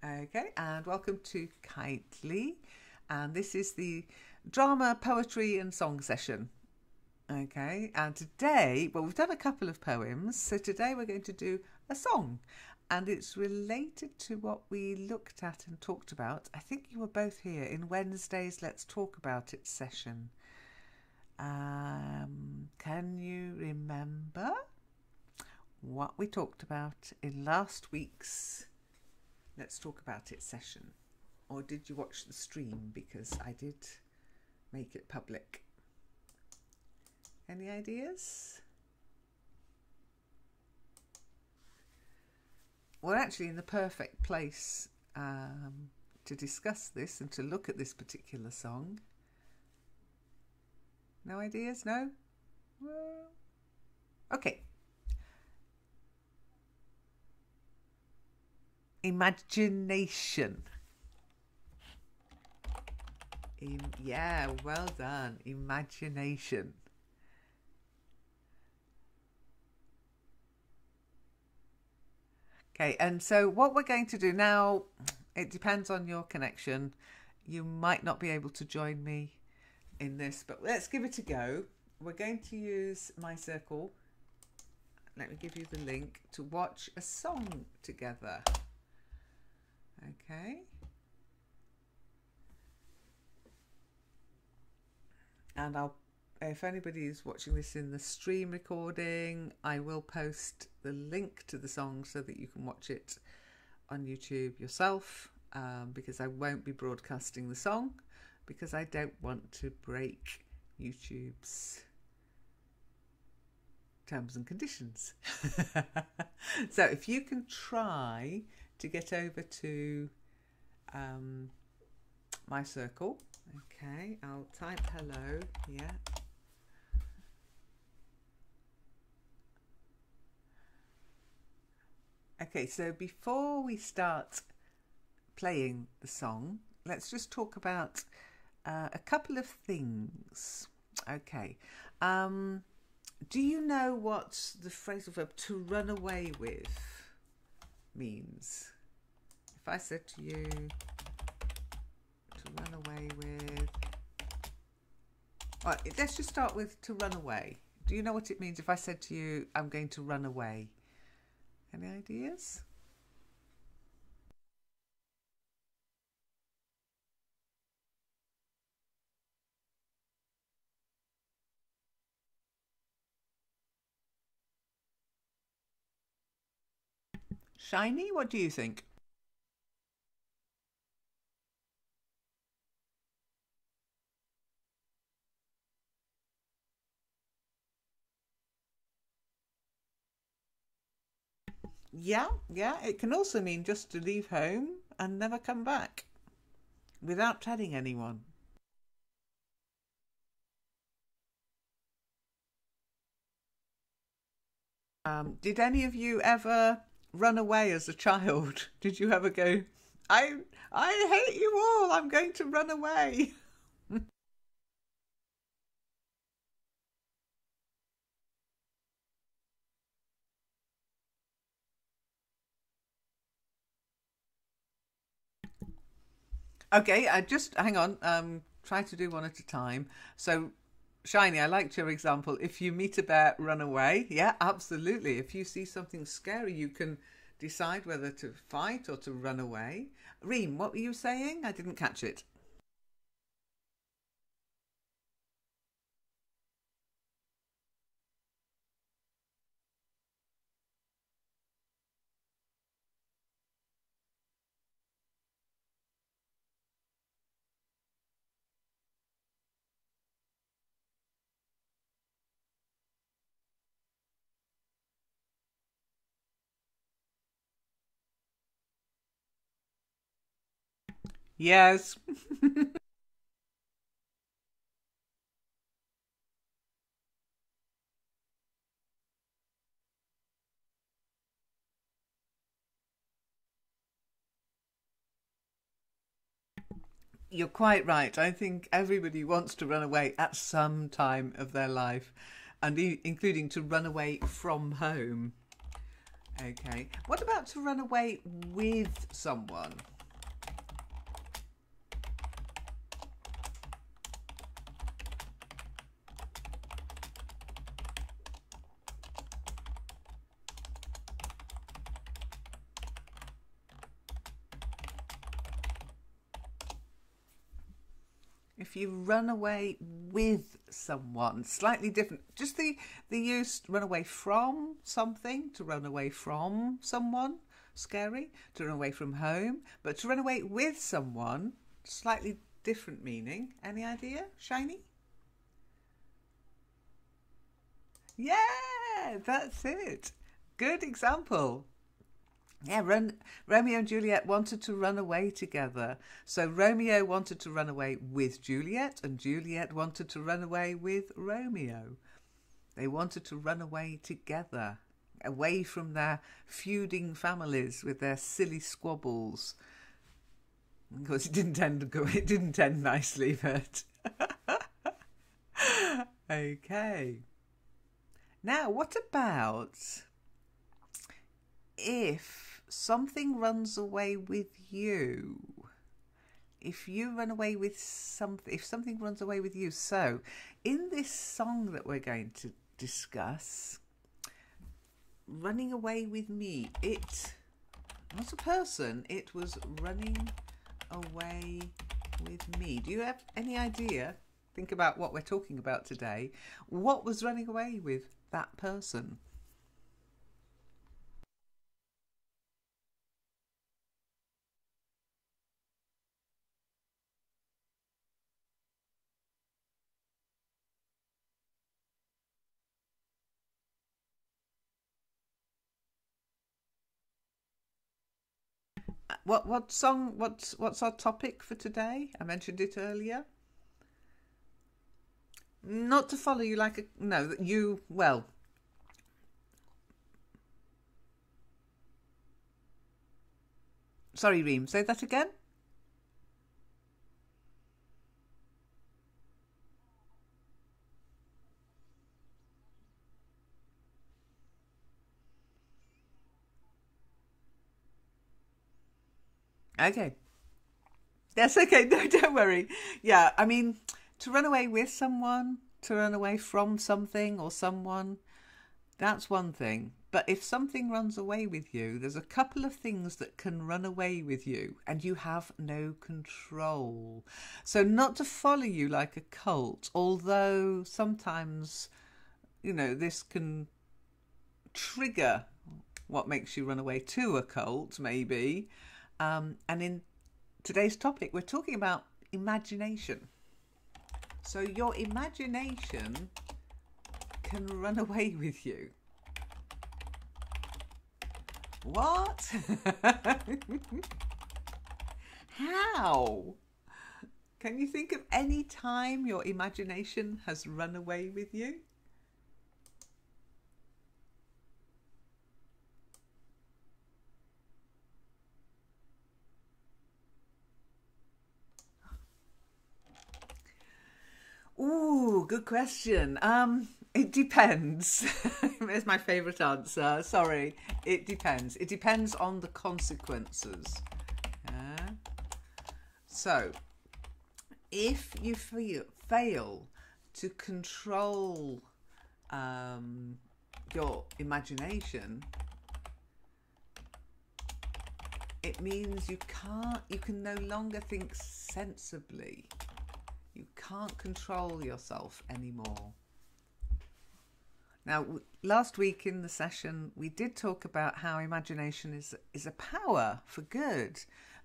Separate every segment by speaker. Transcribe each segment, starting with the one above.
Speaker 1: Okay, and welcome to Kitely, and this is the drama, poetry and song session. Okay, and today, well, we've done a couple of poems, so today we're going to do a song, and it's related to what we looked at and talked about. I think you were both here in Wednesday's Let's Talk About It session. Can you remember what we talked about in last week's Let's Talk About It session? Or did you watch the stream? Because I did make it public. Any ideas? We're actually in the perfect place to discuss this and to look at this particular song. No ideas? No? Well, okay. Imagination. Yeah, well done. Imagination. Okay, and so what we're going to do now, it depends on your connection. You might not be able to join me in this, but let's give it a go. We're going to use my circle. Let me give you the link to watch a song together. Okay. And if anybody is watching this in the stream recording, I will post the link to the song so that you can watch it on YouTube yourself, because I won't be broadcasting the song because I don't want to break YouTube's terms and conditions. So if you can try to get over to my circle. Okay, I'll type hello here. Okay, so before we start playing the song, let's just talk about a couple of things. Okay, do you know what the phrasal verb to run away with means? If I said to you, to run away with... Well, let's just start with to run away. Do you know what it means if I said to you, I'm going to run away? Any ideas? Shiny, what do you think? Yeah, it can also mean just to leave home and never come back without telling anyone. Did any of you ever run away as a child? Did you ever go, I hate you all, I'm going to run away? Okay, just hang on. Try to do one at a time. So, Shiny, I liked your example. If you meet a bear, run away. Yeah, absolutely. If you see something scary, you can decide whether to fight or to run away. Reem, what were you saying? I didn't catch it. Yes. You're quite right. I think everybody wants to run away at some time of their life, and including to run away from home. Okay. What about to run away with someone? If you run away with someone, slightly different. Just the use run away from something, to run away from someone, scary, to run away from home. But to run away with someone, slightly different meaning. Any idea? Shiny? Yeah, that's it. Good example. Yeah, Romeo and Juliet wanted to run away together. So Romeo wanted to run away with Juliet, and Juliet wanted to run away with Romeo. They wanted to run away together, away from their feuding families with their silly squabbles. Of course, it didn't end nicely, but okay. Now, what about if something runs away with you? If you run away with something, if something runs away with you. So, in this song that we're going to discuss, running away with me, it was a person, it was running away with me. Do you have any idea? Think about what we're talking about today. What was running away with that person? What song? What's our topic for today? I mentioned it earlier. Not to follow you like a no. You well. Sorry, Reem. Say that again. Okay. That's okay. No, don't worry. Yeah, I mean, to run away with someone, to run away from something or someone, that's one thing. But if something runs away with you, there's a couple of things that can run away with you and you have no control. So not to follow you like a cult, although sometimes, this can trigger what makes you run away to a cult, maybe. And in today's topic, we're talking about imagination. So your imagination can run away with you. What? How? Can you think of any time your imagination has run away with you? Ooh, good question. It depends. It's my favourite answer. Sorry, it depends. It depends on the consequences. Yeah. So, if you fail to control your imagination, it means you can no longer think sensibly. You can't control yourself anymore. Now, last week in the session, we did talk about how imagination is a power for good.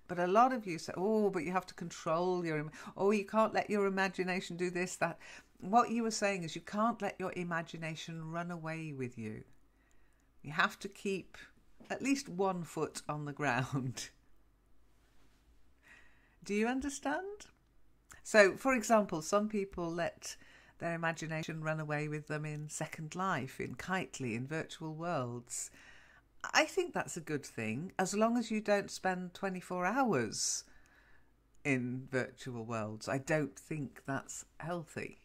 Speaker 1: But a lot of you say, oh, but you have to control you can't let your imagination do this, that. What you were saying is you can't let your imagination run away with you. You have to keep at least one foot on the ground. Do you understand? So, for example, some people let their imagination run away with them in Second Life, in Kitely, in virtual worlds. I think that's a good thing, as long as you don't spend 24 hours in virtual worlds. I don't think that's healthy.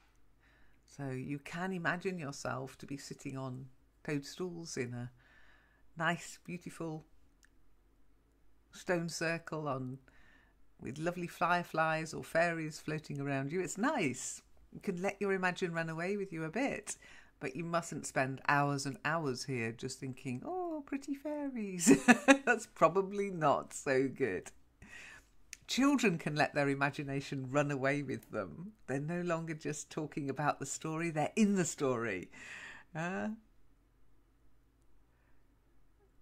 Speaker 1: So you can imagine yourself to be sitting on toadstools in a nice, beautiful stone circle with lovely fireflies or fairies floating around you. It's nice. You can let your imagination run away with you a bit, but you mustn't spend hours and hours here just thinking, oh, pretty fairies. That's probably not so good. Children can let their imagination run away with them. They're no longer just talking about the story, they're in the story. And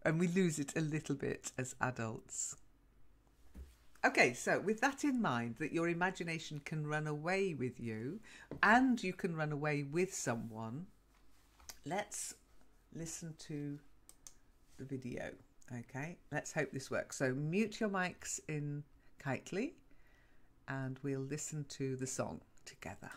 Speaker 1: we lose it a little bit as adults. Okay, so with that in mind, that your imagination can run away with you and you can run away with someone, let's listen to the video. Okay, let's hope this works. So mute your mics in Kitely and we'll listen to the song together.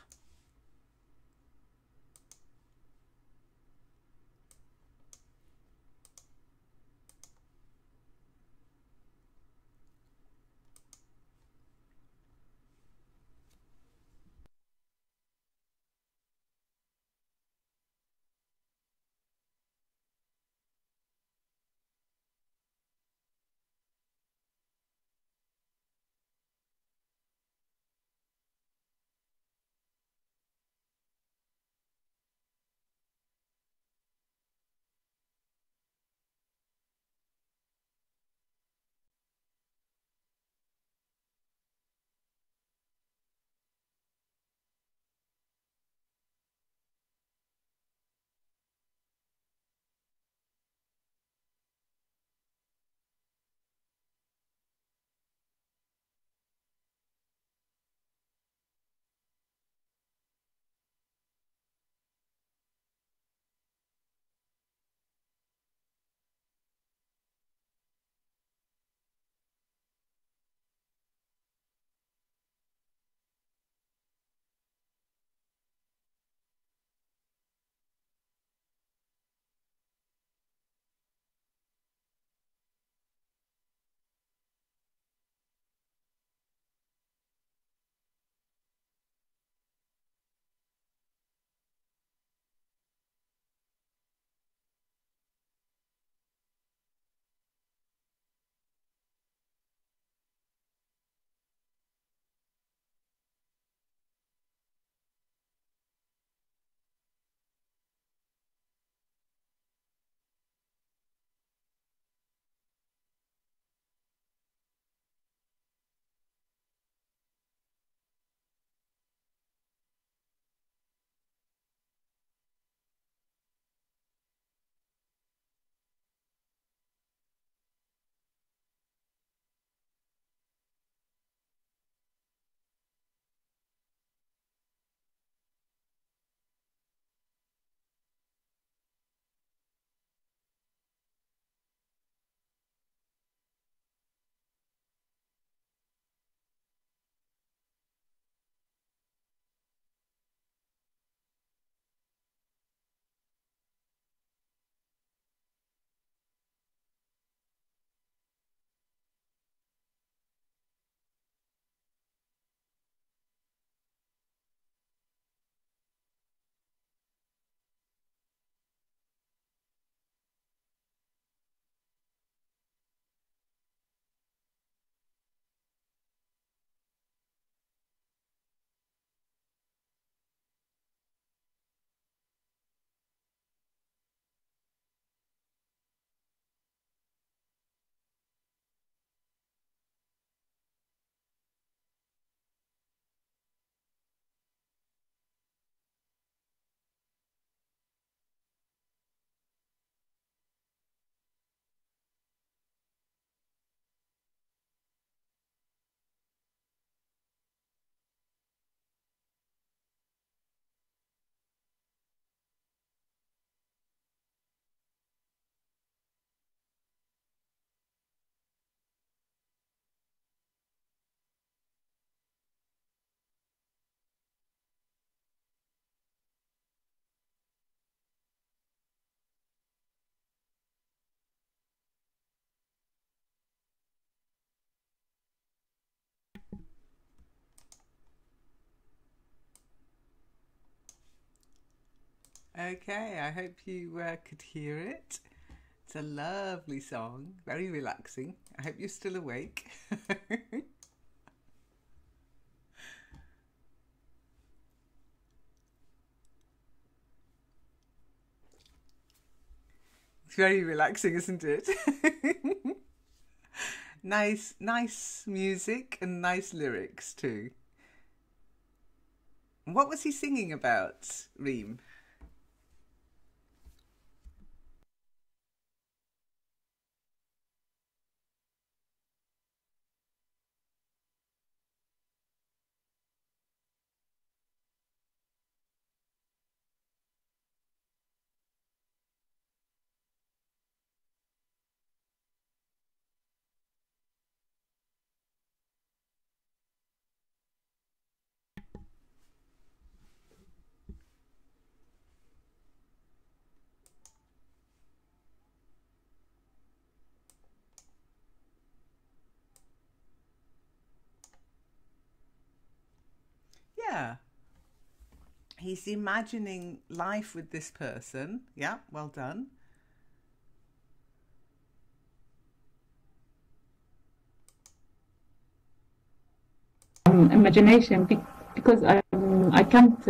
Speaker 1: Okay, I hope you could hear it. It's a lovely song, very relaxing. I hope you're still awake. It's very relaxing, isn't it? Nice music and nice lyrics too. What was he singing about, Reem? Yeah. He's imagining life with this person. Yeah, well done.
Speaker 2: Imagination because I can't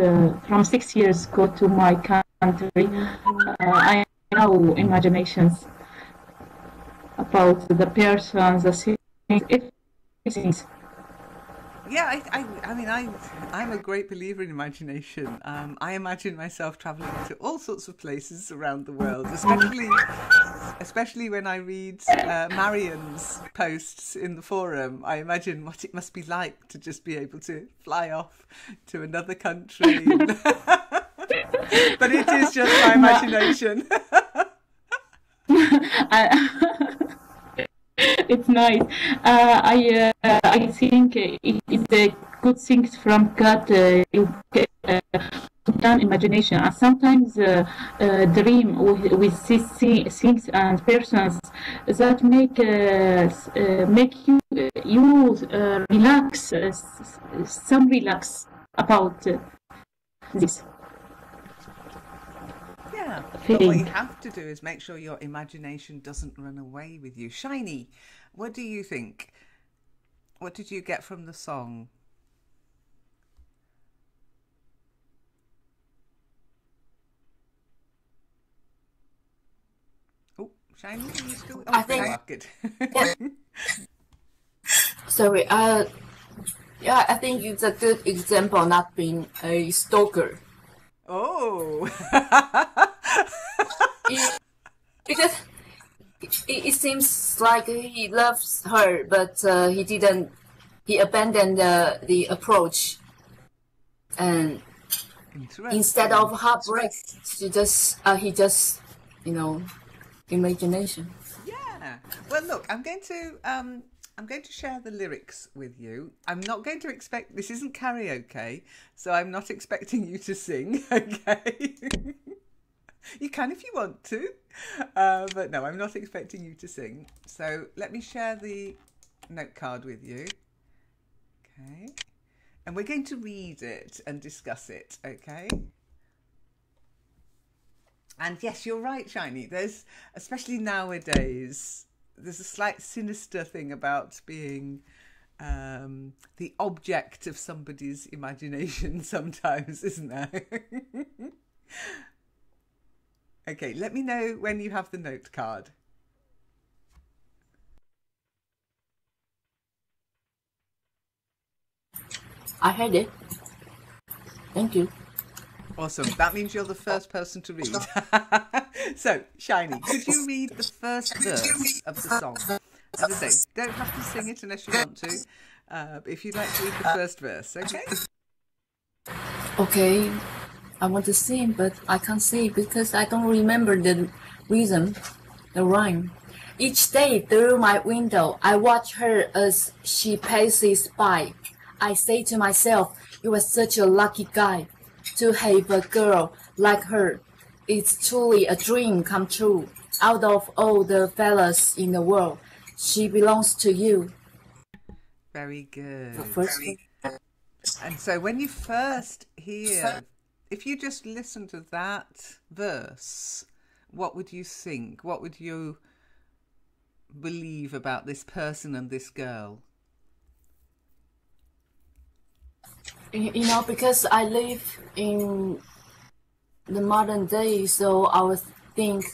Speaker 2: from 6 years go to my country. I know imaginations about the persons, the things, everything.
Speaker 1: Yeah, I'm a great believer in imagination. I imagine myself traveling to all sorts of places around the world, especially when I read Marian's posts in the forum. I imagine what it must be like to just be able to fly off to another country. But it is just my imagination.
Speaker 2: It's nice. I think it's a good thing from God. You done imagination, and sometimes dream with these things and persons that make you relax, some relax about this
Speaker 1: Yeah, but what you
Speaker 2: feeling.
Speaker 1: have to do is make sure your imagination doesn't run away with you. Shiny, what do you think? What did you get from the song? Oh, Shiny, are you still?
Speaker 3: I
Speaker 1: Oh, there you
Speaker 3: think,
Speaker 1: are. Good.
Speaker 3: yeah, sorry, yeah, I think it's a good example not being a stalker.
Speaker 1: Oh,
Speaker 3: It, because it seems like he loves her, but he didn't, he abandoned the approach. And instead
Speaker 1: interesting.
Speaker 3: of heartbreak, he just, you know, imagination.
Speaker 1: Yeah. Well, look, I'm going to share the lyrics with you. I'm not going to expect this isn't karaoke, so I'm not expecting you to sing. Okay. You can if you want to, but no, I'm not expecting you to sing. So let me share the note card with you. Okay. And we're going to read it and discuss it. Okay. And yes, you're right, Shiny. There's, especially nowadays, there's a slight sinister thing about being the object of somebody's imagination sometimes, isn't there? Okay, let me know when you have the note card.
Speaker 3: I heard it. Thank you.
Speaker 1: Awesome. That means you're the first person to read. So, Shiny, could you read the first verse of the song? As I say, don't have to sing it unless you want to. But if you'd like to read the first verse, okay?
Speaker 3: Okay, I want to sing, but I can't sing because I don't remember the rhythm, the rhyme. Each day through my window, I watch her as she passes by. I say to myself, you are such a lucky guy to have a girl like her. It's truly a dream come true. Out of all the fellas in the world, she belongs to you.
Speaker 1: Very good.
Speaker 3: First,
Speaker 1: And so when you first hear, if you just listen to that verse, what would you think? What would you believe about this person and this girl?
Speaker 3: because I live in the modern day, so I would think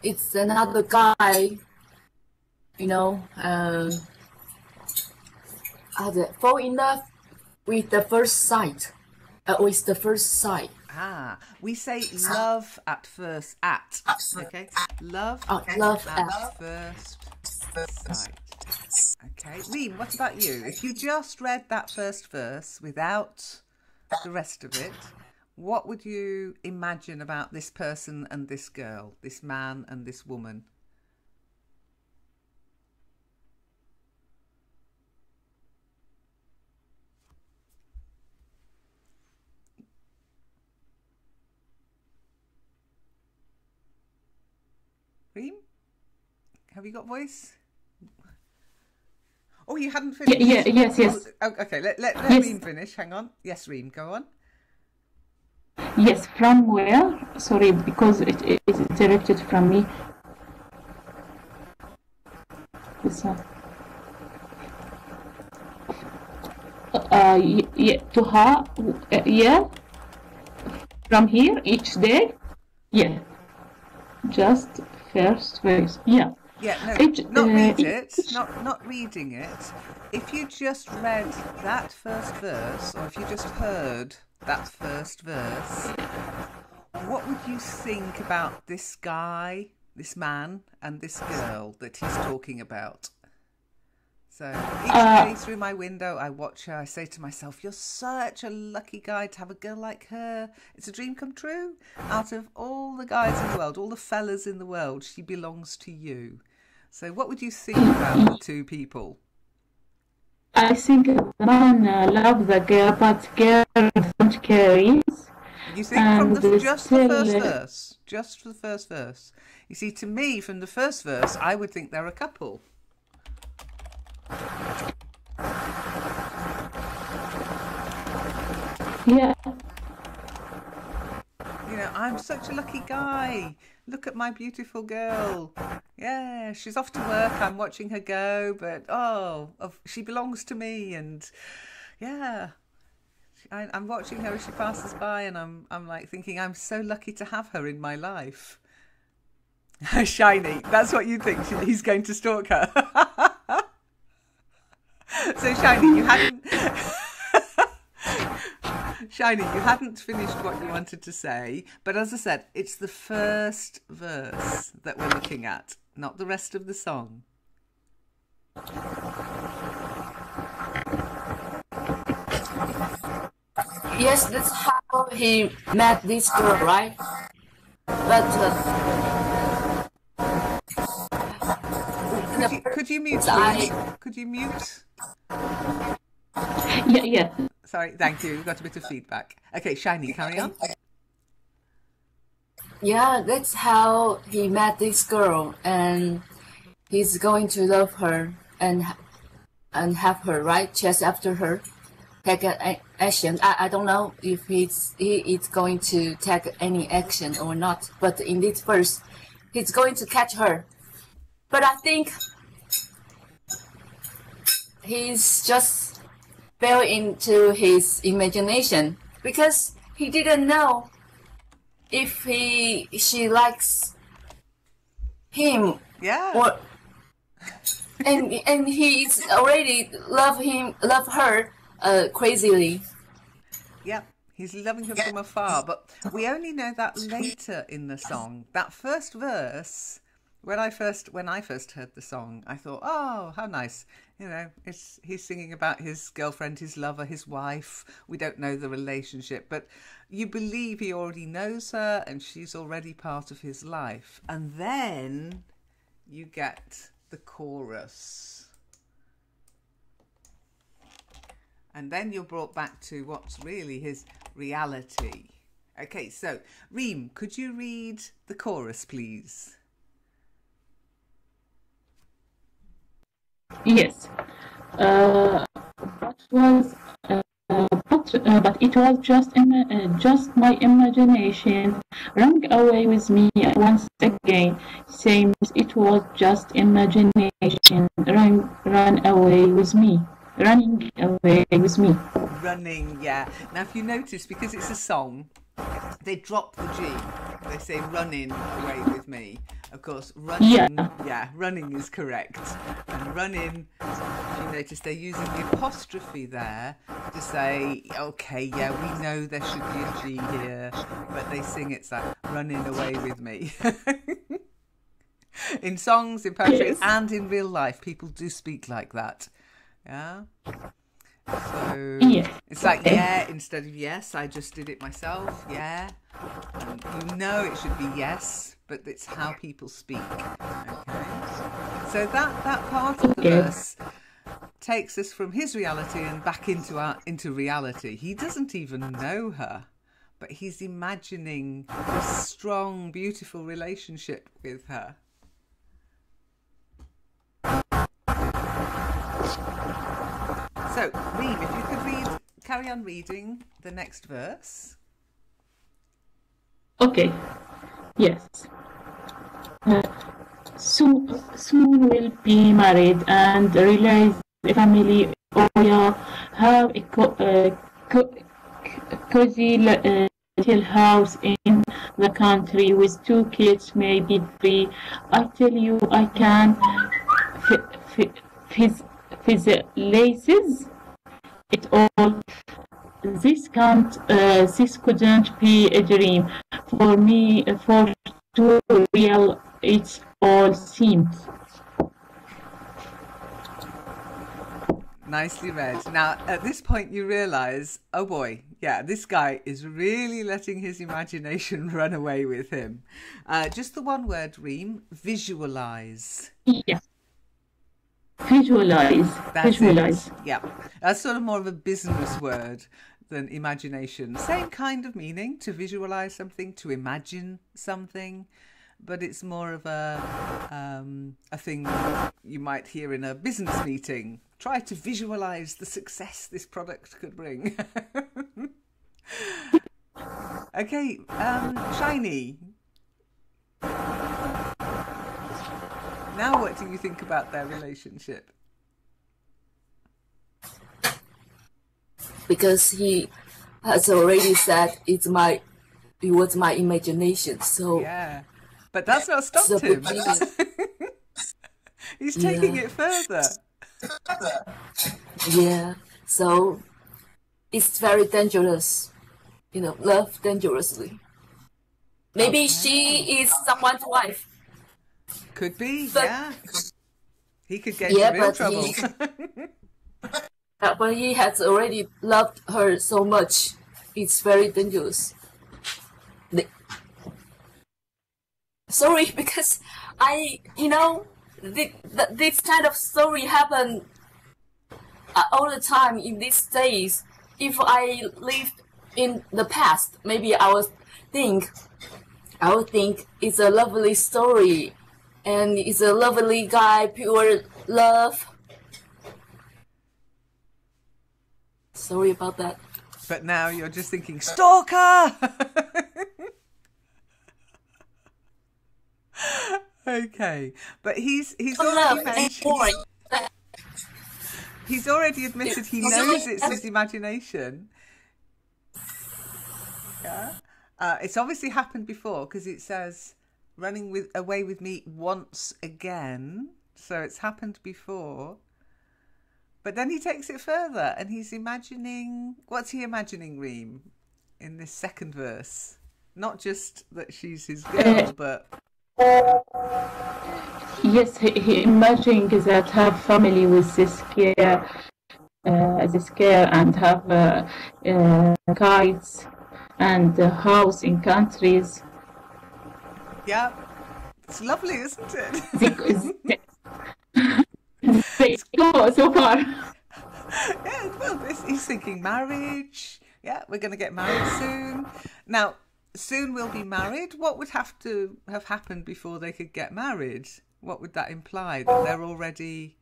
Speaker 3: it's another guy, you know, fall in love with the first sight. With the first sight.
Speaker 1: We say love at first okay? Love at first sight. Okay, Reem, what about you? If you just read that first verse without the rest of it, what would you imagine about this person and this girl, this man and this woman? Reem, have you got voice? Oh, you hadn't finished?
Speaker 2: Yes.
Speaker 1: Oh, okay, let
Speaker 2: yes.
Speaker 1: Reem finish. Hang on. Yes, Reem, go on.
Speaker 2: Yes, from where? Sorry, because it is directed from me. To her, from here each day, just first verse,
Speaker 1: not read it, not reading it. If you just read that first verse, or if you just heard that first verse, what would you think about this guy, this man, and this girl that he's talking about? So each day through my window, I watch her. I say to myself, you're such a lucky guy to have a girl like her. It's a dream come true. Out of all the guys in the world, all the fellas in the world, she belongs to you. So what would you think about the two people?
Speaker 2: I think the man loves the girl, but girl don't care.
Speaker 1: You think from just the first verse? Just for the first verse. You see, to me, from the first verse, I would think they're a couple.
Speaker 2: Yeah.
Speaker 1: You know, I'm such a lucky guy. Look at my beautiful girl. Yeah, she's off to work. I'm watching her go, but she belongs to me, and yeah, I'm watching her as she passes by, and I'm like thinking I'm so lucky to have her in my life. Shiny, that's what you think. He's going to stalk her. So Shiny, you hadn't finished what you wanted to say, but as I said, it's the first verse that we're looking at, not the rest of the song.
Speaker 3: Yes, that's how he met this girl, right? But
Speaker 1: could you mute? Please? Could you mute?
Speaker 2: Yeah.
Speaker 1: Sorry, thank you. We've got a bit of feedback. Okay, Shiny, carry on.
Speaker 3: Yeah, that's how he met this girl, and he's going to love her and have her, right? Chase after her, take action. I don't know if he is going to take any action or not, but in this verse, he's going to catch her. But I think he's just fell into his imagination because he didn't know if she likes him.
Speaker 1: Yeah.
Speaker 3: Or and he's already love her crazily.
Speaker 1: Yeah. He's loving her from afar, but we only know that later in the song. That first verse, when I first heard the song, I thought, oh, how nice. You know, he's singing about his girlfriend, his lover, his wife. We don't know the relationship, but you believe he already knows her and she's already part of his life. And then you get the chorus. And then you're brought back to what's really his reality. Okay, so Reem, could you read the chorus, please?
Speaker 2: Yes. But it was just my imagination. Run away with me once again. Same, it was just imagination. Run away with me. Running away with me.
Speaker 1: Running, yeah. Now, if you notice, because it's a song, they drop the G. They say running away with me. Of course, running, running is correct. And running, you notice they're using the apostrophe there to say, okay, yeah, we know there should be a G here, but they sing it's like running away with me. In songs, in poetry, and in real life, people do speak like that. Yeah? So it's like instead of yes, I just did it myself. Yeah, and you know it should be yes, but it's how people speak. Okay, so that part of the verse takes us from his reality and back into reality. He doesn't even know her, but he's imagining this strong, beautiful relationship with her. So, Reem, if you could carry on reading the next verse.
Speaker 2: Okay. Yes. Soon we'll be married and realize the family will have a cozy little house in the country with 2 kids, maybe 3. I tell you, I can visualize it all. This couldn't be a dream for me. For too real, it all seems.
Speaker 1: Nicely read. Now, at this point, you realise, oh boy, yeah, this guy is really letting his imagination run away with him. Just the one word, Reem, visualise.
Speaker 2: Yeah. Visualise. Visualise.
Speaker 1: Yeah, that's sort of more of a business word than imagination. Same kind of meaning, to visualise something, to imagine something, but it's more of a thing you might hear in a business meeting. Try to visualise the success this product could bring. Okay, Shiny. Now what do you think about their relationship?
Speaker 3: Because he has already said it was my imagination. So
Speaker 1: yeah, but that's not stopped him. He's taking it further.
Speaker 3: Yeah, so it's very dangerous. Love dangerously. Maybe she is someone's wife.
Speaker 1: Could be, yeah. He could get into real trouble.
Speaker 3: But he has already loved her so much. It's very dangerous. Sorry, because this kind of story happen all the time in these days. If I lived in the past, maybe I would think it's a lovely story. And it's a lovely guy, pure love. Sorry about that.
Speaker 1: But now you're just thinking, stalker! Okay. But he's already mentioned, he's already admitted he knows it's his imagination. Yeah. It's obviously happened before because it says running away with me once again, so it's happened before. But then he takes it further and he's imagining, what's he imagining, Reem, in this second verse? Not just that she's his girl, but
Speaker 2: yes, he imagining that have family with this care and have kites and a house in countries.
Speaker 1: yeah, it's lovely, isn't it?
Speaker 2: It's go so far.
Speaker 1: Yeah, well, he's thinking marriage. Yeah, we're going to get married soon. Now, soon we'll be married. What would have to have happened before they could get married? What would that imply? That they're already...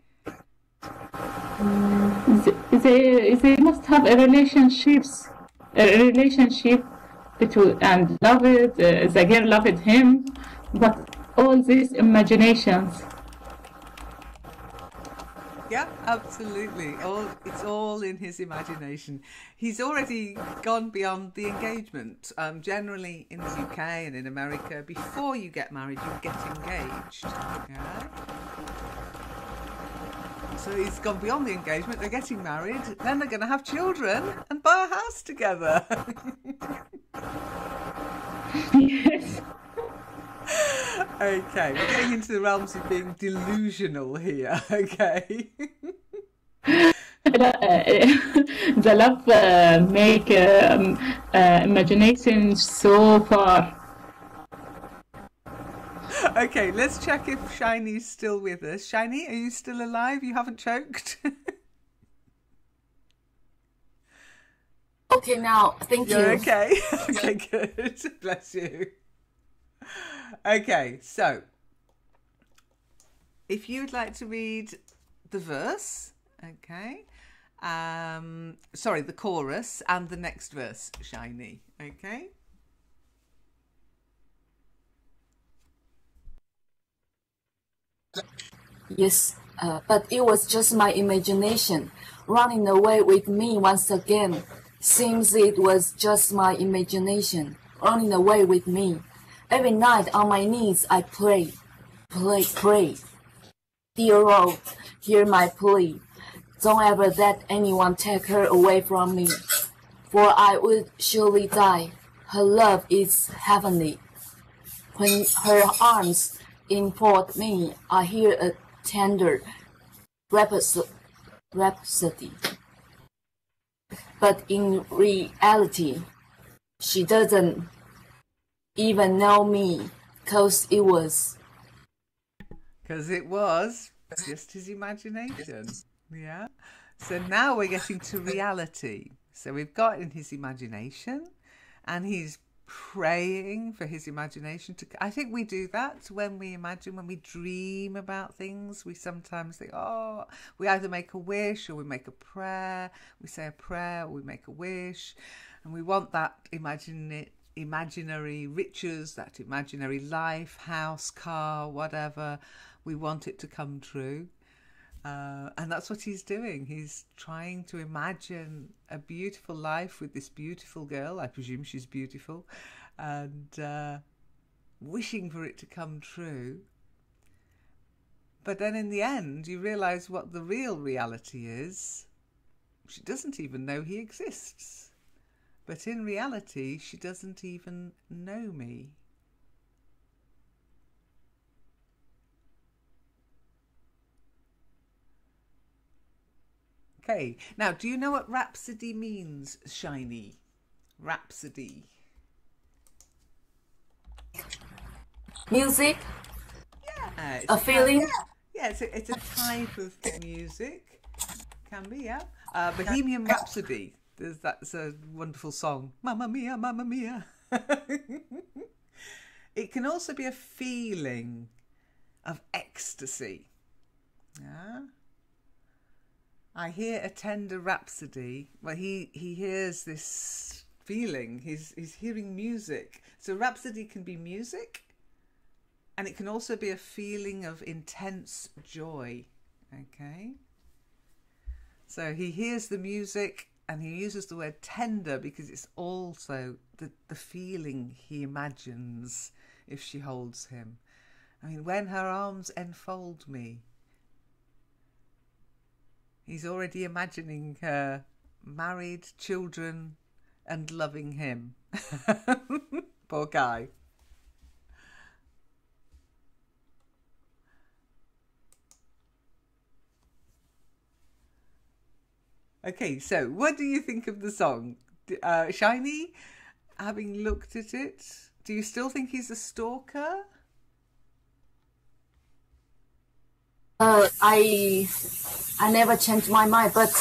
Speaker 2: They must have a relationship between and love it. The girl loved him, but all these imaginations.
Speaker 1: Yeah, absolutely. It's all in his imagination. He's already gone beyond the engagement. Generally, in the UK and in America, before you get married, you get engaged. Yeah. So he's gone beyond the engagement. They're getting married. Then they're going to have children and buy a house together.
Speaker 2: Yes.
Speaker 1: Okay, we're getting into the realms of being delusional here. Okay.
Speaker 2: The love make imagination so far.
Speaker 1: Okay, let's check if Shiny's still with us. Shiny, are you still alive? You haven't choked?
Speaker 3: Okay, now, thank
Speaker 1: You're
Speaker 3: you.
Speaker 1: okay? Okay, good. Bless you. Okay, so if you'd like to read the verse, okay, sorry, the chorus and the next verse, Shiny, okay?
Speaker 3: Yes, but it was just my imagination running away with me once again. Seems it was just my imagination running away with me. Every night on my knees I pray, pray. Dear Lord, hear my plea. Don't ever let anyone take her away from me, for I would surely die. Her love is heavenly. When her arms enfold me, I hear a tender rhapsody. But in reality, she doesn't even know me, 'cause it was
Speaker 1: just his imagination. Yeah. So now we're getting to reality. So we've got in his imagination, and he's praying for his imagination to. I think we do that when we imagine, when we dream about things. We sometimes think, oh, we either make a wish or we make a prayer. We say a prayer or we make a wish, and we want that imaginary riches, that imaginary life, house, car, whatever. We want it to come true. And that's what he's doing. He's trying to imagine a beautiful life with this beautiful girl. I presume she's beautiful. And wishing for it to come true. But then in the end, you realise what the real reality is. She doesn't even know he exists. But in reality, she doesn't even know me. Okay, now do you know what rhapsody means, Shiny? Rhapsody.
Speaker 3: music,
Speaker 1: Yeah,
Speaker 3: a feeling.
Speaker 1: Yeah, it's a type of music. Can be, yeah. Bohemian Rhapsody. That's a wonderful song. Mamma mia, mamma mia. It can also be a feeling of ecstasy. Yeah. I hear a tender rhapsody. Well, he hears this feeling. He's hearing music. So rhapsody can be music, and it can also be a feeling of intense joy. Okay. So he hears the music, and he uses the word tender because it's also the feeling he imagines if she holds him. I mean, when her arms enfold me. He's already imagining her married, children, and loving him. Poor guy. Okay, so what do you think of the song? Shiny, having looked at it, do you still think he's a stalker?
Speaker 3: I never changed my mind, but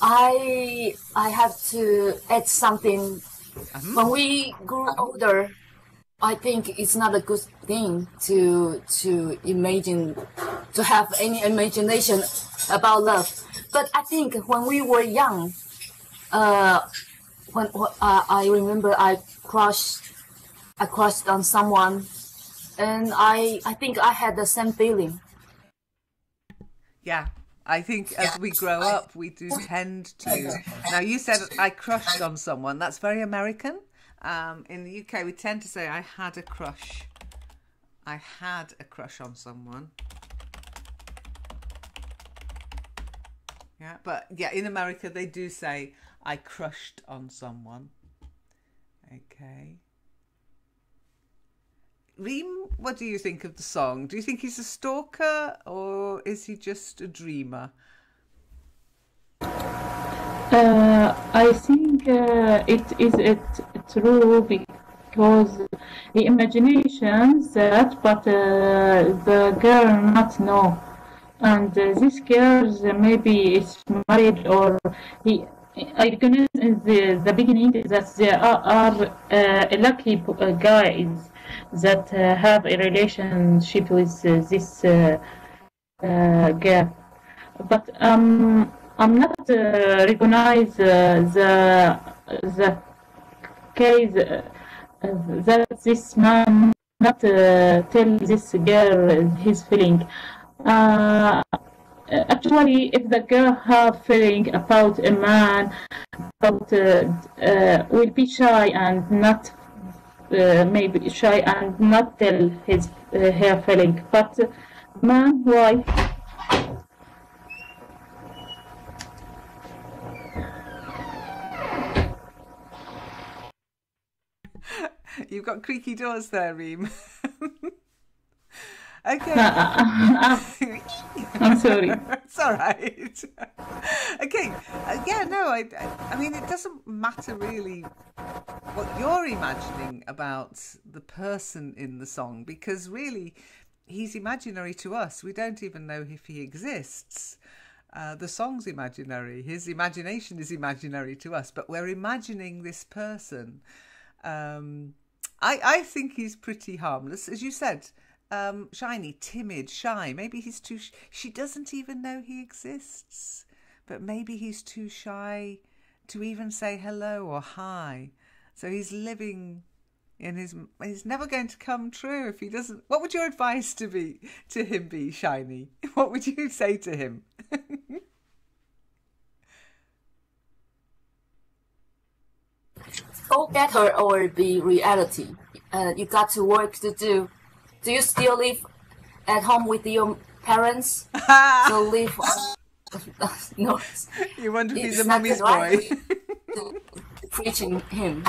Speaker 3: I have to add something. When we grew older, I think it's not a good thing to imagine, to have any imagination about love. But I think when we were young, when I remember I crushed on someone, and I think I had the same feeling.
Speaker 1: Yeah, I think as we grow up, we do tend to. Now, you said I crushed on someone. That's very American. In the UK, we tend to say I had a crush. I had a crush on someone. Yeah, but yeah, in America, they do say I crushed on someone. Okay. Reem, what do you think of the song? Do you think he's a stalker or is he just a dreamer?
Speaker 2: I think it true because the imagination that, but the girl not know, and this girl maybe is married or he. I recognize in the beginning that there are lucky guys that have a relationship with this girl, but I'm not recognize the case that this man not tell this girl his feeling. Actually, if the girl have feeling about a man, about will be shy and not maybe shy and not tell his her feeling. But man, why?
Speaker 1: You've got creaky doors there, Reem. Okay.
Speaker 2: I'm sorry.
Speaker 1: It's all right. Okay. Yeah, no, I mean, it doesn't matter really what you're imagining about the person in the song, because really he's imaginary to us. We don't even know if he exists. The song's imaginary. His imagination is imaginary to us, but we're imagining this person. I think he's pretty harmless, as you said. Shiny, timid, shy. Maybe he's too... she doesn't even know he exists. But maybe he's too shy to even say hello or hi. So he's living in his... He's never going to come true if he doesn't... What would your advice to him be, Shiny? What would you say to him?
Speaker 3: Go get her or be reality. You got to work to do. Do you still live at home with your parents? So live. No,
Speaker 1: you wonder if he's a mummy's boy.
Speaker 3: Preaching him.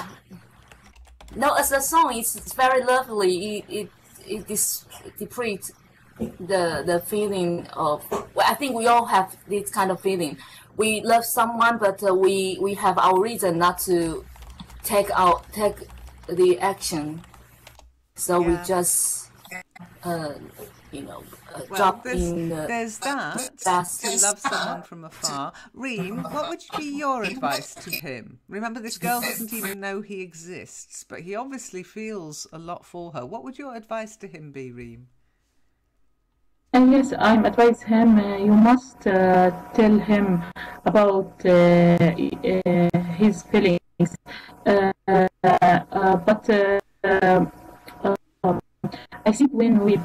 Speaker 3: No, as a song, it's very lovely. It depicts the feeling of. Well, I think we all have this kind of feeling. We love someone, but we have our reason not to take the action. So we just. Drop in the...
Speaker 1: There's that, to love someone from afar. Reem, what would be your advice to him? Remember, this girl doesn't even know he exists, but he obviously feels a lot for her. What would your advice to him be, Reem?
Speaker 2: Yes, I'm advise him. You must tell him about his feelings, but. I think when we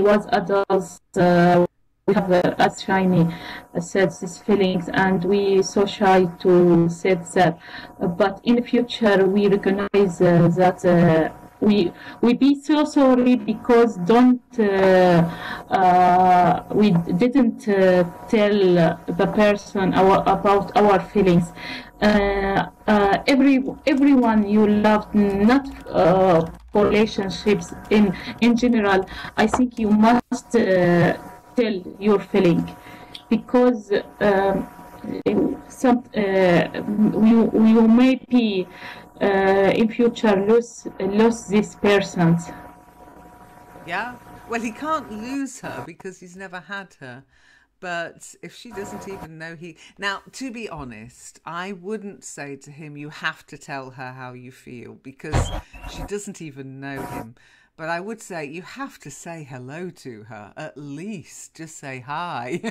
Speaker 2: was adults, we have as Shiny said these feelings, and we so shy to say that. But in the future, we recognize that we be so sorry because we didn't tell the person about our feelings. Everyone you loved, not relationships in general. I think you must tell your feeling, because you may be in future lose this person.
Speaker 1: Yeah, well, he can't lose her because he's never had her. But if she doesn't even know Now, to be honest, I wouldn't say to him, you have to tell her how you feel, because she doesn't even know him. But I would say you have to say hello to her, at least. Just say hi.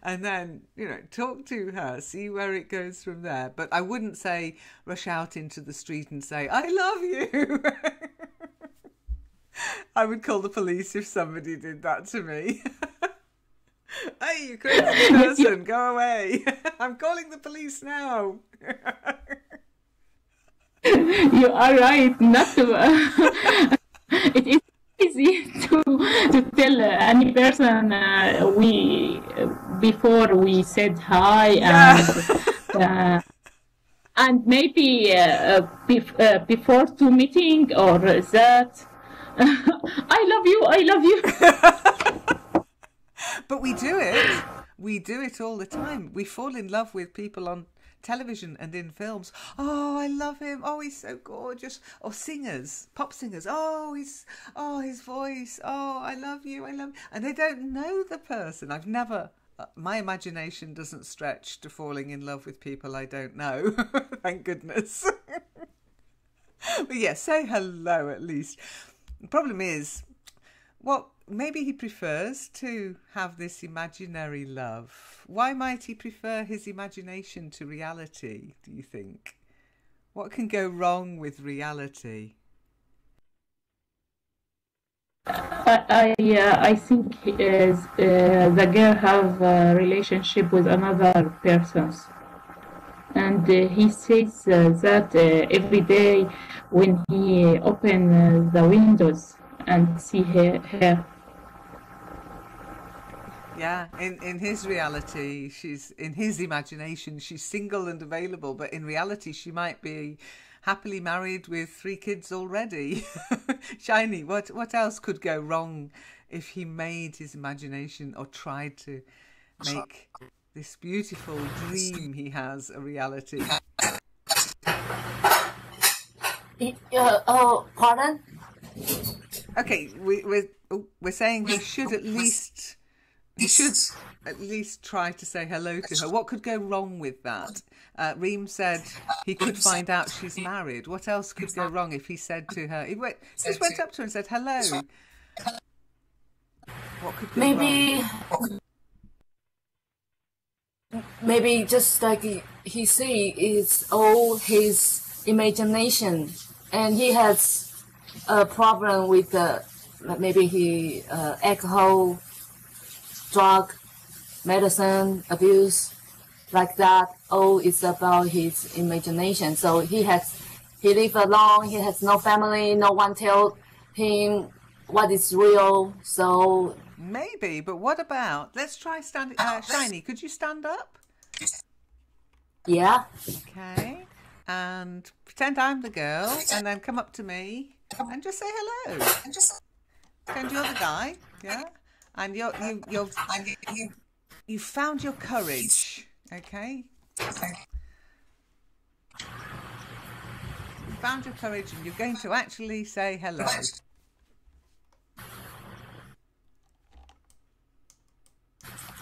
Speaker 1: And then, talk to her, see where it goes from there. But I wouldn't say rush out into the street and say, I love you. I would call the police if somebody did that to me. you crazy person, go away. I'm calling the police now.
Speaker 2: You are right. Not to. It is easy to tell any person before we said hi and maybe before to meeting or that. I love you. I love you.
Speaker 1: But we do it. We do it all the time. We fall in love with people on television and in films. Oh, I love him. Oh, he's so gorgeous. Or singers, pop singers. His voice. Oh, I love you. I love you. And they don't know the person. I've never. My imagination doesn't stretch to falling in love with people I don't know. Thank goodness. But yeah, say hello at least. The problem is, maybe he prefers to have this imaginary love. Why might he prefer his imagination to reality, do you think? What can go wrong with reality?
Speaker 2: I think the girl have a relationship with another person, and he says that every day when he open the windows and see her.
Speaker 1: Yeah, in his reality, in his imagination, she's single and available, but in reality, she might be happily married with 3 kids already. Shiny, what else could go wrong if he made his imagination or tried to make this beautiful dream he has a reality?
Speaker 3: Pardon?
Speaker 1: Okay, we're saying he should at least try to say hello to her. What could go wrong with that? Reem said he could find out she's married. What else could go wrong if he said to her, just went up to her and said hello? What could go wrong?
Speaker 3: Maybe just like he see is all his imagination, and he has a problem with maybe he alcohol, drug, medicine abuse, like that. All is about his imagination. So he live alone. He has no family. No one tell him what is real. So
Speaker 1: maybe, but what about? Let's try standing. Shiny, could you stand up?
Speaker 3: Yeah.
Speaker 1: Okay. And pretend I'm the girl, and then come up to me and just say hello. And just pretend you're the guy. Yeah. And you found your courage, okay? You found your courage, and you're going to actually say hello.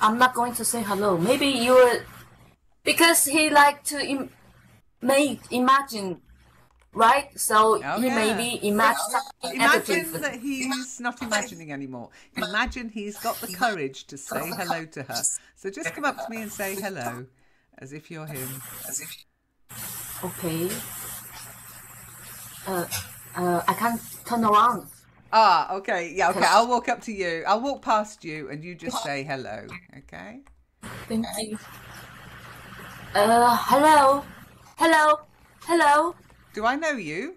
Speaker 3: I'm not going to say hello. Maybe because he like to imagine. Right, so he maybe
Speaker 1: imagine that he's not imagining anymore. Imagine he's got the courage to say hello to her. So just come up to me and say hello, as if you're him.
Speaker 3: Okay. I can't turn around.
Speaker 1: Ah, okay, yeah, okay. I'll walk up to you. I'll walk past you, and you just say hello, okay?
Speaker 3: Thank you. Hello, hello, hello.
Speaker 1: Do I know you?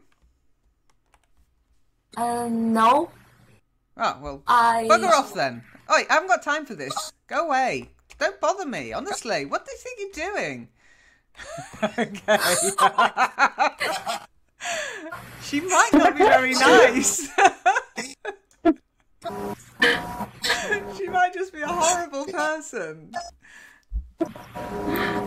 Speaker 3: No.
Speaker 1: Oh, well, bugger off then. Oi, I haven't got time for this. Go away. Don't bother me, honestly. What do you think you're doing? Okay. She might not be very nice. She might just be a horrible person.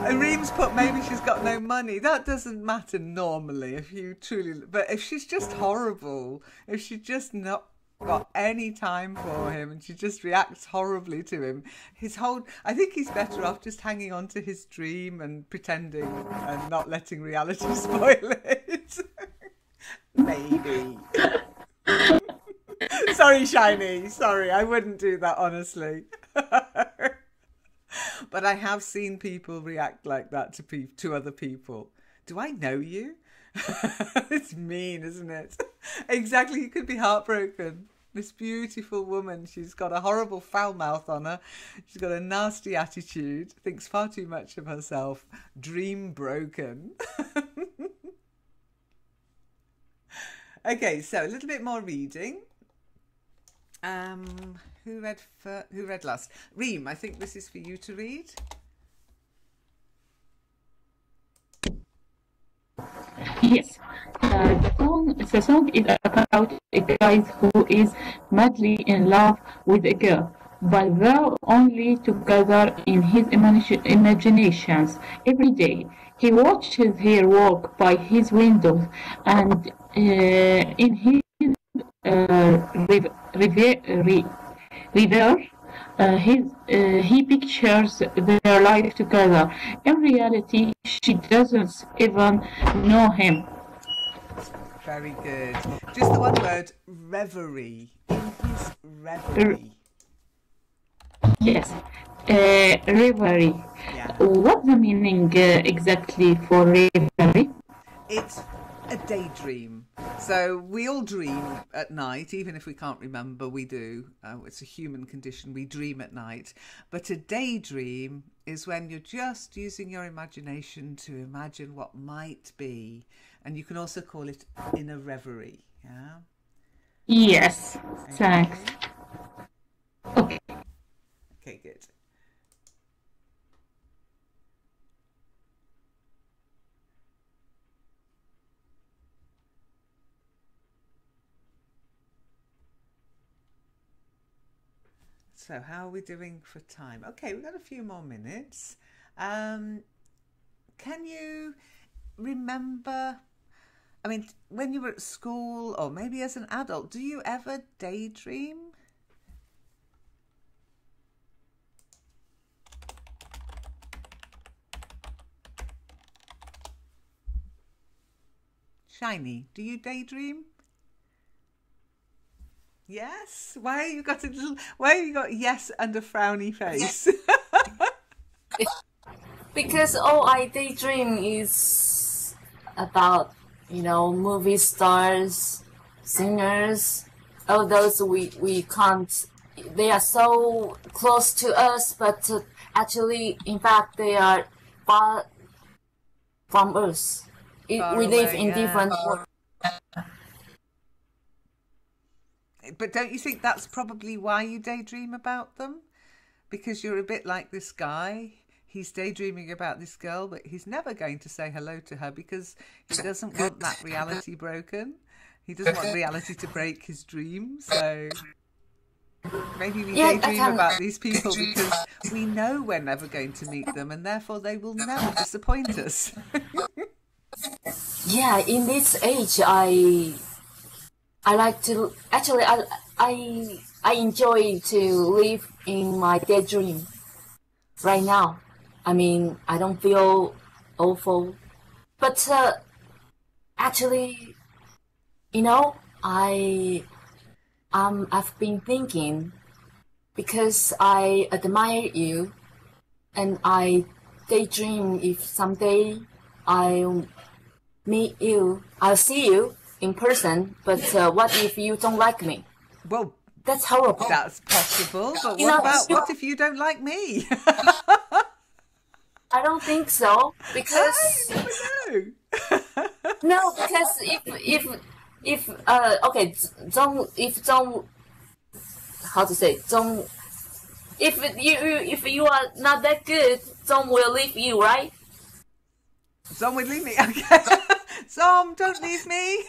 Speaker 1: And Reem's put maybe she's got no money. That doesn't matter normally if you truly... But if she's just horrible, if she's just not got any time for him and she just reacts horribly to him, I think he's better off just hanging on to his dream and pretending and not letting reality spoil it. Maybe. Sorry, Shiny. Sorry, I wouldn't do that, honestly. But I have seen people react like that to other people. Do I know you? It's mean, isn't it? Exactly, you could be heartbroken. This beautiful woman, she's got a horrible foul mouth on her. She's got a nasty attitude, thinks far too much of herself, dream broken. Okay, so a little bit more reading. Who read last? Reem, I think this is for you to read.
Speaker 2: Yes, the song is about a guy who is madly in love with a girl, but they're only together in his imaginations every day. He watches her walk by his window, and in his river, he pictures their life together. In reality, she doesn't even know him.
Speaker 1: Very good. Just the one word, reverie. In his reverie.
Speaker 2: Yes, reverie.
Speaker 1: Yeah.
Speaker 2: What's the meaning exactly for reverie?
Speaker 1: It's a daydream. So we all dream at night, even if we can't remember, we do. It's a human condition, we dream at night. But a daydream is when you're just using your imagination to imagine what might be. And you can also call it in a reverie, yeah?
Speaker 2: Yes, thanks. Okay.
Speaker 1: Okay, good. So how are we doing for time? Okay, we've got a few more minutes. Can you remember, I mean, when you were at school or maybe as an adult, do you ever daydream? Shiny, do you daydream? Yes. Why have you got yes and a frowny face?
Speaker 3: Because all I daydream is about, movie stars, singers, all those we can't, they are so close to us, but actually, in fact, they are far from us. We live in different worlds.
Speaker 1: But don't you think that's probably why you daydream about them? Because you're a bit like this guy. He's daydreaming about this girl, but he's never going to say hello to her because he doesn't want that reality broken. He doesn't want reality to break his dream. So maybe we daydream about these people because we know we're never going to meet them and therefore they will never disappoint us.
Speaker 3: Yeah, in this age, I like to actually I enjoy to live in my daydream right now. I mean, I don't feel awful, but actually, I've been thinking because I admire you, and I daydream if someday I'll see you in person, but what if you don't like me?
Speaker 1: Well,
Speaker 3: that's horrible.
Speaker 1: That's possible, but what if you don't like me?
Speaker 3: I don't think so, because no, because if okay, if you are not that good, Zom will leave you, right?
Speaker 1: Zom will leave me. Okay. Zom, don't leave me.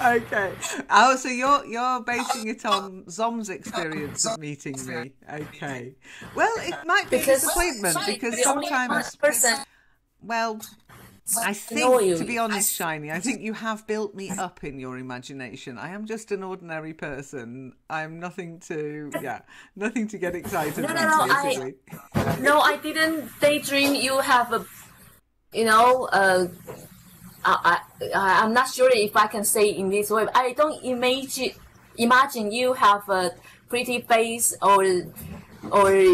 Speaker 1: Okay. Oh, so you're basing it on Zom's experience of meeting me. Okay. Well, it might be a disappointment because sometimes. Well, I think, to be honest, Shiny, I think you have built me up in your imagination. I am just an ordinary person. I'm nothing to get excited about, basically.
Speaker 3: No, I didn't daydream you have a, I'm not sure if I can say in this way. I don't imagine you have a pretty face or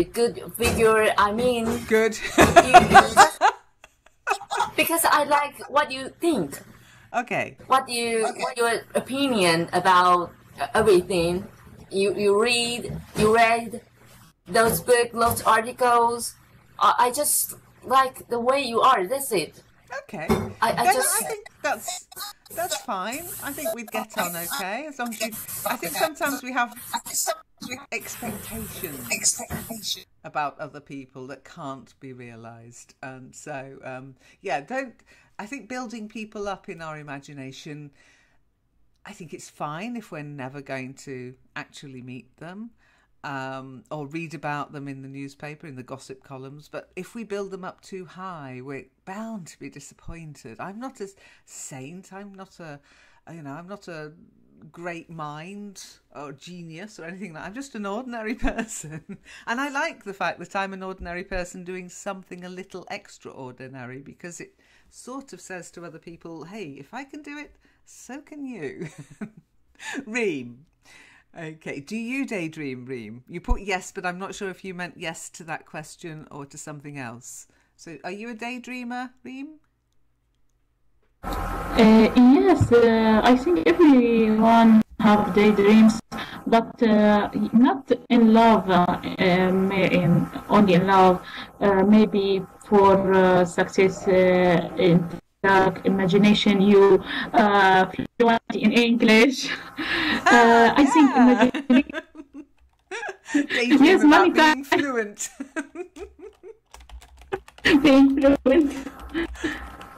Speaker 3: good figure. I mean,
Speaker 1: good.
Speaker 3: Because I like what you think.
Speaker 1: Okay.
Speaker 3: What your opinion about everything? You read those books, those articles. I just like the way you are. That's it.
Speaker 1: Okay.
Speaker 3: I
Speaker 1: Then
Speaker 3: just
Speaker 1: I think that's fine. I think we'd get on okay as long as we. I think sometimes we have expectations about other people that can't be realised, and so yeah, don't. I think building people up in our imagination. I think it's fine if we're never going to actually meet them. Or read about them in the newspaper, in the gossip columns. But if we build them up too high, we're bound to be disappointed. I'm not a saint. I'm not I'm not a great mind or genius or anything like that. I'm just an ordinary person. And I like the fact that I'm an ordinary person doing something a little extraordinary, because it sort of says to other people, hey, if I can do it, so can you. Reem. Okay, do you daydream, Reem? You put yes, but I'm not sure if you meant yes to that question or to something else. So are you a daydreamer, Reem?
Speaker 2: Yes, I think everyone have daydreams, but not in love, only in love. Maybe for success in dark imagination, you fluent in English. I think imagination.
Speaker 1: Daydream
Speaker 2: Yes,
Speaker 1: about
Speaker 2: many
Speaker 1: being
Speaker 2: times
Speaker 1: fluent.
Speaker 2: being fluent.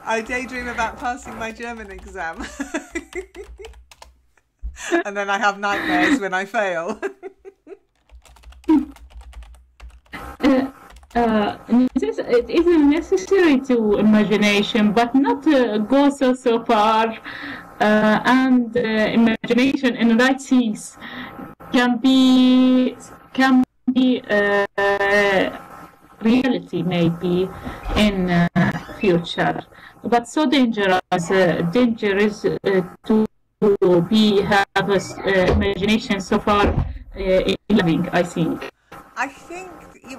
Speaker 1: I daydream about passing my German exam. And then I have nightmares when I fail.
Speaker 2: It isn't necessary to imagination, but not go so far. And imagination in right things can be reality maybe in future, but so dangerous to be have imagination so far in living, I think.
Speaker 1: I think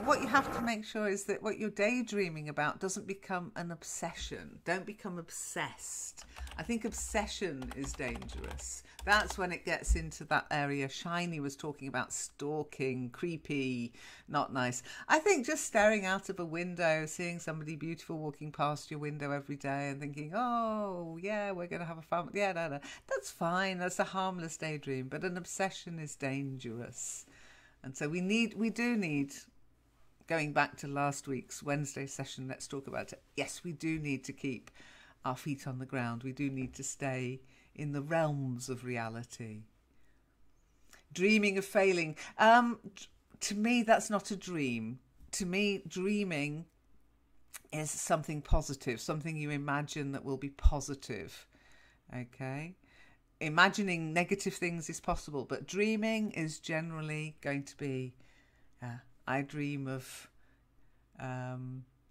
Speaker 1: what you have to make sure is that what you're daydreaming about doesn't become an obsession. Don't become obsessed. I think obsession is dangerous. That's when it gets into that area Shiny was talking about, stalking, creepy, not nice. I think just staring out of a window, seeing somebody beautiful walking past your window every day and thinking, oh, yeah, we're going to have a fun. Yeah, no. That's fine. That's a harmless daydream. But an obsession is dangerous. And so we do need, going back to last week's Wednesday session, let's talk about it. Yes, we do need to keep our feet on the ground. We do need to stay in the realms of reality. Dreaming of failing. To me, that's not a dream. To me, dreaming is something positive, something you imagine that will be positive. Okay? Imagining negative things is possible, but dreaming is generally going to be, I dream of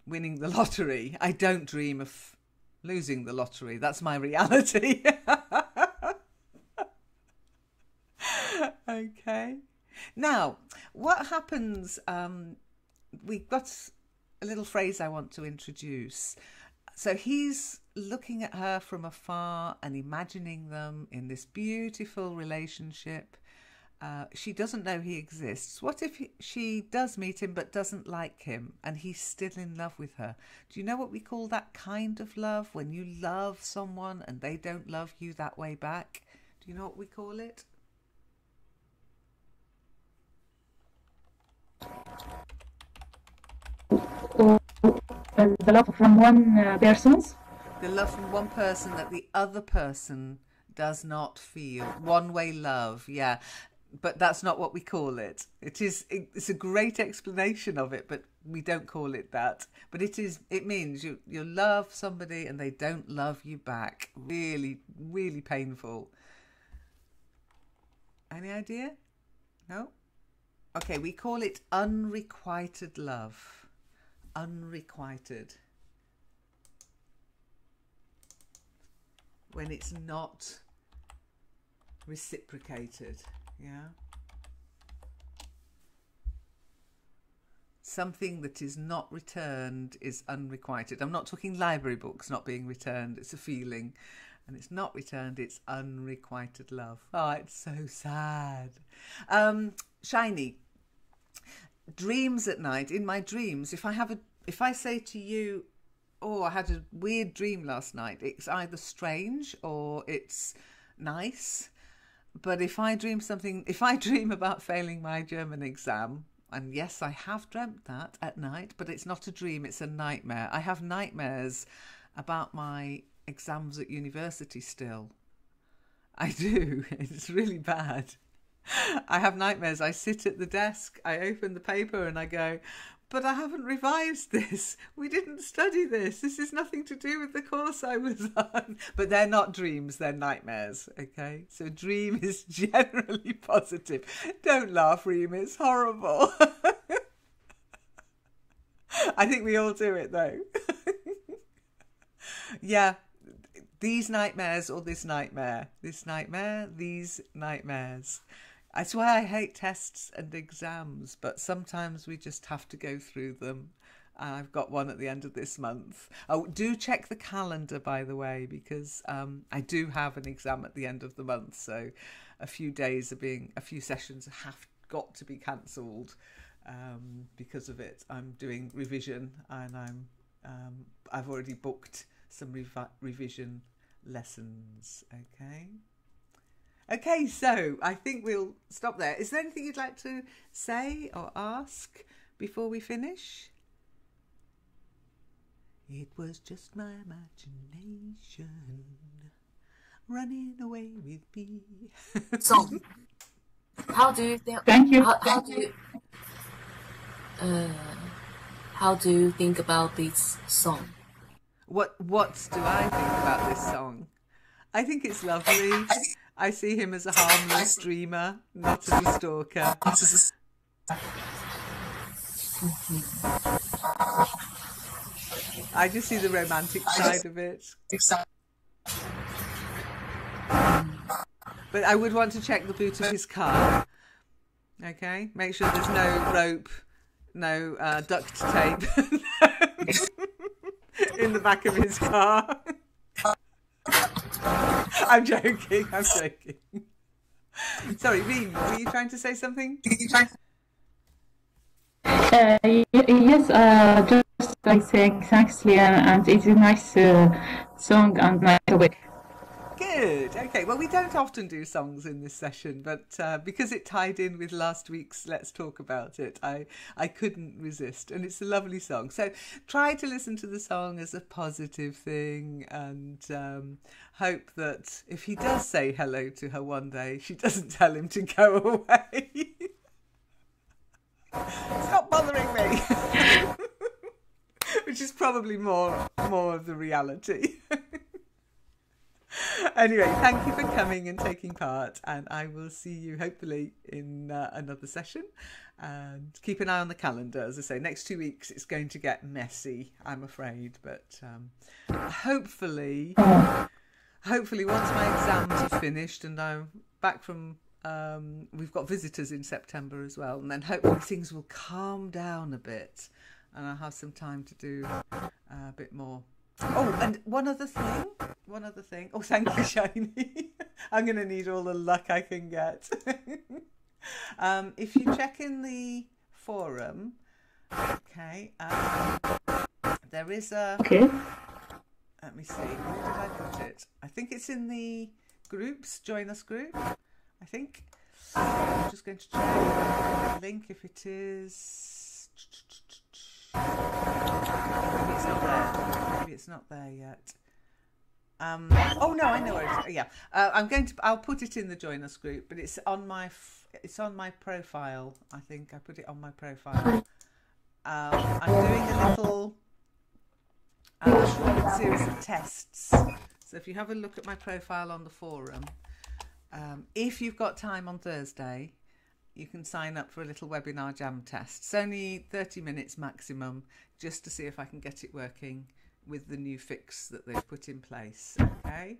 Speaker 1: winning the lottery. I don't dream of losing the lottery. That's my reality. Okay. Now, what happens, we've got a little phrase I want to introduce. So he's looking at her from afar and imagining them in this beautiful relationship. She doesn't know he exists. What if she does meet him but doesn't like him and he's still in love with her? Do you know what we call that kind of love? When you love someone and they don't love you that way back? Do you know what we call it?
Speaker 2: The love from one person's.
Speaker 1: The love from one person that the other person does not feel. One-way love, yeah. But that's not what we call it. It's a great explanation of it, but we don't call it that. But it means you love somebody and they don't love you back. Really, really painful. Any idea? No? Okay, we call it unrequited love. Unrequited. When it's not reciprocated, yeah? Something that is not returned is unrequited. I'm not talking library books not being returned, it's a feeling. and it's not returned, it's unrequited love. Oh, it's so sad. Shiny, dreams at night. In my dreams, if I say to you, oh, I had a weird dream last night, it's either strange or it's nice. But if I dream about failing my German exam, and yes, I have dreamt that at night, but it's not a dream, it's a nightmare. I have nightmares about my exams at university still. I do. It's really bad. I have nightmares. I sit at the desk, I open the paper and I go, but I haven't revised this. We didn't study this. This is nothing to do with the course I was on. But they're not dreams, they're nightmares, okay? So dream is generally positive. Don't laugh, Reem, it's horrible. I think we all do it though. Yeah, these nightmares or this nightmare, these nightmares. That's why I hate tests and exams, but sometimes we just have to go through them. I've got one at the end of this month. Oh, do check the calendar, by the way, because I do have an exam at the end of the month. So a few sessions have got to be cancelled because of it. I'm doing revision and I've already booked some revision lessons. Okay, so I think we'll stop there. Is there anything you'd like to say or ask before we finish? It was just my imagination running away with me.
Speaker 3: So, how do you think?
Speaker 2: Thank you.
Speaker 3: How do you think about this song?
Speaker 1: What do I think about this song? I think it's lovely. I see him as a harmless dreamer, not as a stalker. I just see the romantic side of it. But I would want to check the boot of his car. Okay, make sure there's no rope, no duct tape in the back of his car. I'm joking. Sorry, Reem, were you trying to say something?
Speaker 2: Yes, just like saying thanks, Leah, and it's a nice song and nice topic.
Speaker 1: Good. Okay. Well, we don't often do songs in this session, but because it tied in with last week's Let's Talk About It, I couldn't resist. And it's a lovely song. So try to listen to the song as a positive thing and hope that if he does say hello to her one day, she doesn't tell him to go away. Stop bothering me. Which is probably more of the reality. Anyway, thank you for coming and taking part, and I will see you hopefully in another session. And keep an eye on the calendar. As I say, next 2 weeks it's going to get messy, I'm afraid, but hopefully once my exams are finished and I'm back from we've got visitors in September as well, and then hopefully things will calm down a bit and I'll have some time to do a bit more. Oh, and one other thing. Oh, thank you, Shiny. I'm going to need all the luck I can get. If you check in the forum, okay, there is a...
Speaker 2: Okay.
Speaker 1: Let me see, where did I put it? I think it's in the groups, join us group, I think. I'm just going to check the link if it is... Maybe it's not there yet. Oh no, I know where it is. Yeah, I'll put it in the join us group, but it's on my profile. I think I put it on my profile. I'm doing a little short series of tests. So if you have a look at my profile on the forum, if you've got time on Thursday, you can sign up for a little webinar jam test. It's only 30 minutes maximum, just to see if I can get it working with the new fix that they've put in place. Okay,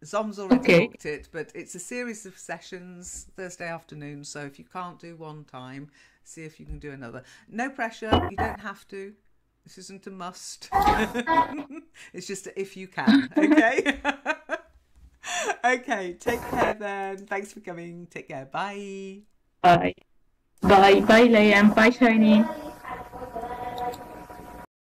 Speaker 1: Zom's already booked it, but it's a series of sessions Thursday afternoon. So if you can't do one time, see if you can do another. No pressure, you don't have to. This isn't a must. It's just if you can. Okay. Okay, take care then. Thanks for coming. Take care. Bye.
Speaker 2: Bye. Bye. Bye, Liam. Bye, Shiny.